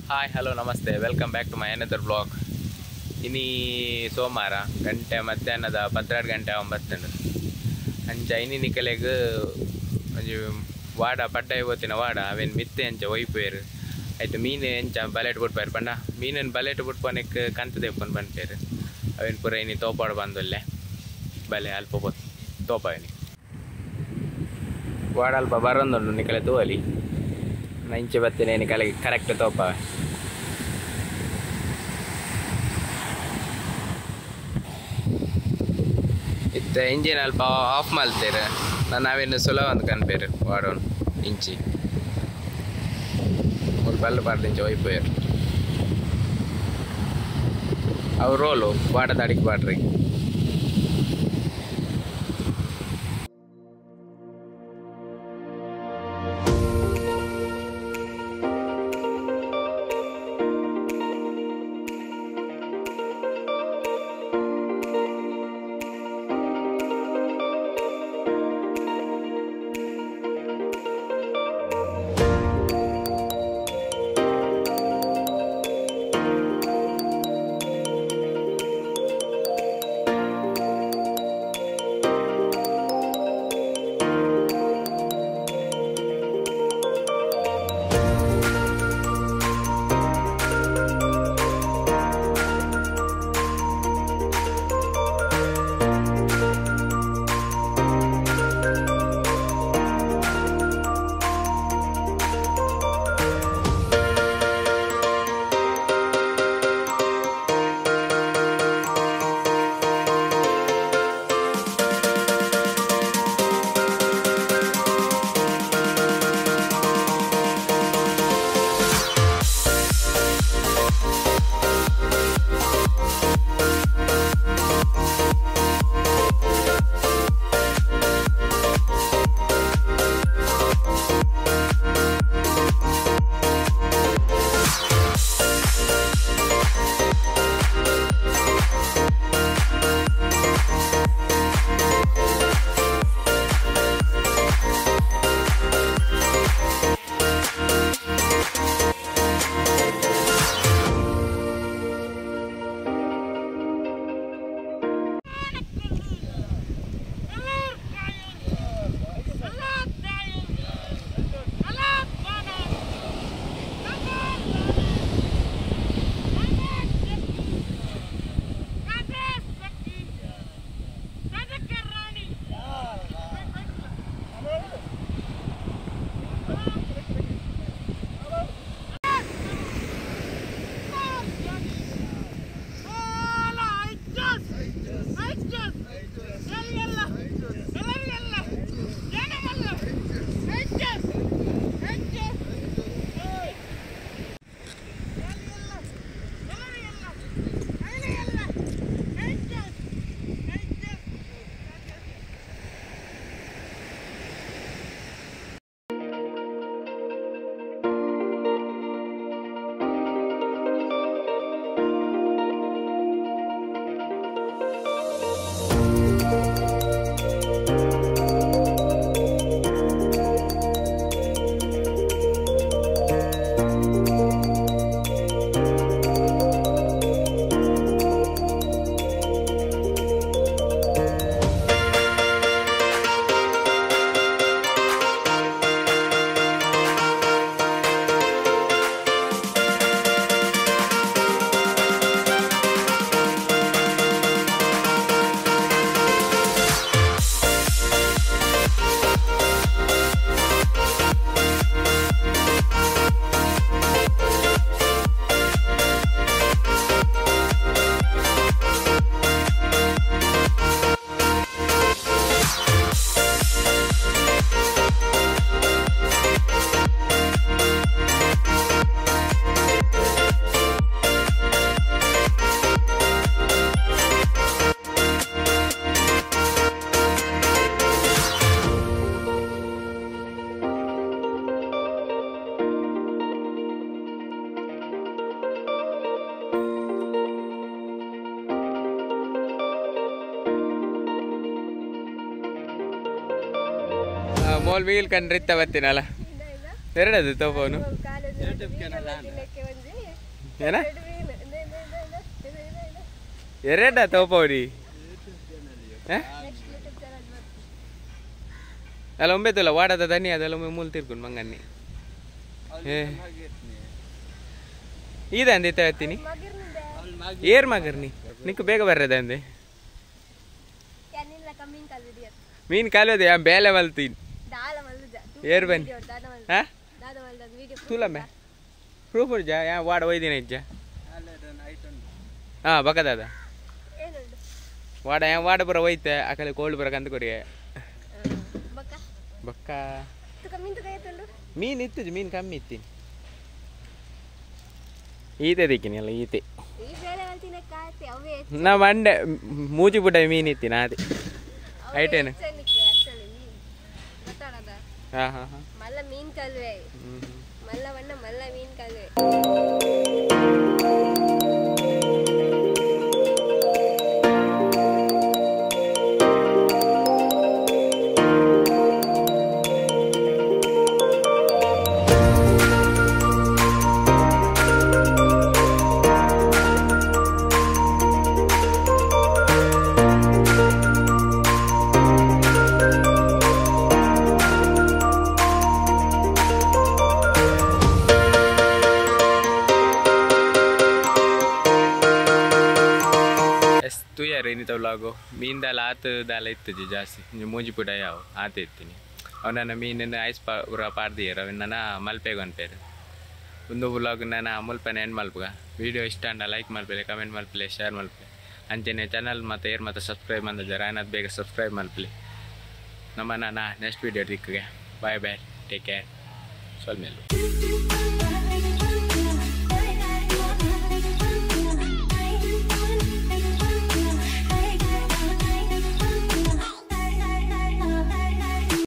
Hi hello ನಮಸ್ತೆ welcome back to my another blog. ಇನ್ನು ಸೋಮವಾರ ಗಂಟೆ ಮಧ್ಯಾಹ್ನದ 12 ಗಂಟೆ 9 ಅಂಚ ಇನ್ನಿನ ಕೆಲೆಗೆ ಒಂಜಿ ವಾಡ ಪಡ್ಡ ಇವತ್ತಿನ ವಾಡ ಅವೇನು ಮಿತ್ತೆ ಅಂಚ ಒಯ್ಪೇರು ಆಯ್ತು ಮೀನು ಎಂಚ ಬಲೆಟ್ ಬಿಟ್ಪಾರು ಪಂಡ ಮೀನನ್ನು ಬಲೆಟ್ ಬಿಟ್ಪನಕ್ಕೆ ಕಂತು ತೆಪ್ಪನ್ ಬಂತೇರು ಅವೇನು ಪೂರ ಇನ್ನು ತೋಪಾಡು ಬಂದಲ್ಲೇ ಬಲೆ ಅಲ್ಪ ಹೊತ್ತು ತೋಪ ಇನಿ ವಾಡ ಅಲ್ಪ ಬರೋಂದುಂಡು ನಿಕಲೆ ತೋಲಿ ಇಂಚೆ ಬತ್ತೇನೆ ಇನ್ನು ಕೆಳಗೆ ಕರೆಕ್ಟ್ ತೋಪ ಇತ್ತು ಇಂಜಿನ್ ಅಲ್ಪ ಆಫ್ ಮಾಡ್ತೇರು ನಾವೇನು ಸುಲಭ ಅಂತ ಕನ್ಪೇರು ವಾಡೋನು ಇಂಚಿ ಮೂರು ಬಲ್ಲು ಬಾರ್ದು ಇಂಚ ಒಯ್ಪೇರು ಅವು ರೋಲು ವಾಡದ ಅಡಿಗೆ ಬಾಡ್ರಿ मोल व्हील कंड्रित्त बत्तिनला ಎರಡದು ತೋಪೋನು ಏನ ಎರಡ ತೋಪವ್ರಿ ಅಲ್ಲ ಒಮ್ಮೆತ್ತಲ್ಲ ವಾಡದ ದನಿ ಅದೆಲ್ಲ ಒಮ್ಮೆ ಮೂಲ್ ತಿರ್ಕೊಂಡು ಮಂಗನ್ನಿ ಇದೆ ಅಂದೆ ಹೇಳ್ತೀನಿ ಏರ್ ಮಗರ್ನಿ ನಿಕ್ಕು ಬೇಗ ಬರ್ರದ ಅಂದೆ ಮೀನ್ ಕಾಲೋದೆ ಬೇಲೆ ಮಲ್ತೀನಿ ಏರ್ ಬನ್ನಿ ಹಾ ತುಲಮ್ಮೆ ಪ್ರೂಫ್ ಜಾ ಯಾ ವಾಡ ಒಯ್ದಿನ ಇಜ್ಜ ಹಾ ಬಕದಾದ ವಾಡ ಯಾ ವಾಡ ಬರ ಒಯ್ತೆ ಆ ಕಡೆ ಕೋಲ್ಡ್ ಬರಕ ಅಂತ ಕೊಡಿ ಬಕ್ಕ ಮೀನ್ ಇತ್ತು ಮೀನ್ ಕಮ್ಮಿ ಇತ್ತೀನಿ ಈತೆ ದಿಕ್ಕಿನಿ ಅಲ್ಲ ಈತೆ ನಾ ಮಂಡೆ ಮೂಜಿ ಬುಡ್ಡ ಮೀನ್ ಇತ್ತೀನಿ ಅದೇ ಐಟೇನು ಹಾ ಹಾ ಹಾ ಮಲ್ಲ ಮೀನ್ ಕಲ್ವೆ ಮಲ್ಲವಣ್ಣ ಮಲ್ಲ ಮೀನ್ ಕಲ್ವೆ तू यार ಏನಿತ ವ್ಲಾಗು ಮೀನ್ ದಾಲ ಆತ ದಾಲ ಇತ್ತು ಜಾಸ್ತಿ ಮೂಜಿ ಪುಡ ಯಾವ ಆತ ಇತ್ತೀನಿ ಅವನ ಮೀನನ್ನು ಐಸ್ ಪೂರ ಪಾಡ್ದಿಯರ ನನ್ನ ಮಲ್ಪೆಗೆ ಅನ್ಪೇರು ಒಂದು ವ್ಲಾಗ್ ನಾನು ಮುಲ್ಪನೆ ಏನು ಮಲ್ಪಗ ವಿಡಿಯೋ ಇಷ್ಟ ಅಂಡ ಲೈಕ್ ಮಲ್ಪಲೆ ಕಮೆಂಟ್ ಮಲ್ಪಲೆ ಶೇರ್ ಮಲ್ಪಲೆ ಅಂಚೆನೆ ಚಾನಲ್ ಮತ್ತು ಏರ್ ಮತ್ತು ಸಬ್ಸ್ಕ್ರೈಬ್ ಮಾಡಿದಾರೆ ಅನ್ನೋದು ಬೇಗ ಸಬ್ಸ್ಕ್ರೈಬ್ ಮಲ್ಪಲೆ ನಮ್ಮ ನಾನು ನೆಕ್ಸ್ಟ್ ವಿಡಿಯೋ ದಿಕ್ಕಿಗೆ ಬಾಯ್ ಬಾಯ್ ಟೇಕ್ ಕೇರ್ ಸ್ವಲ್ಪ ಮೇಲೆ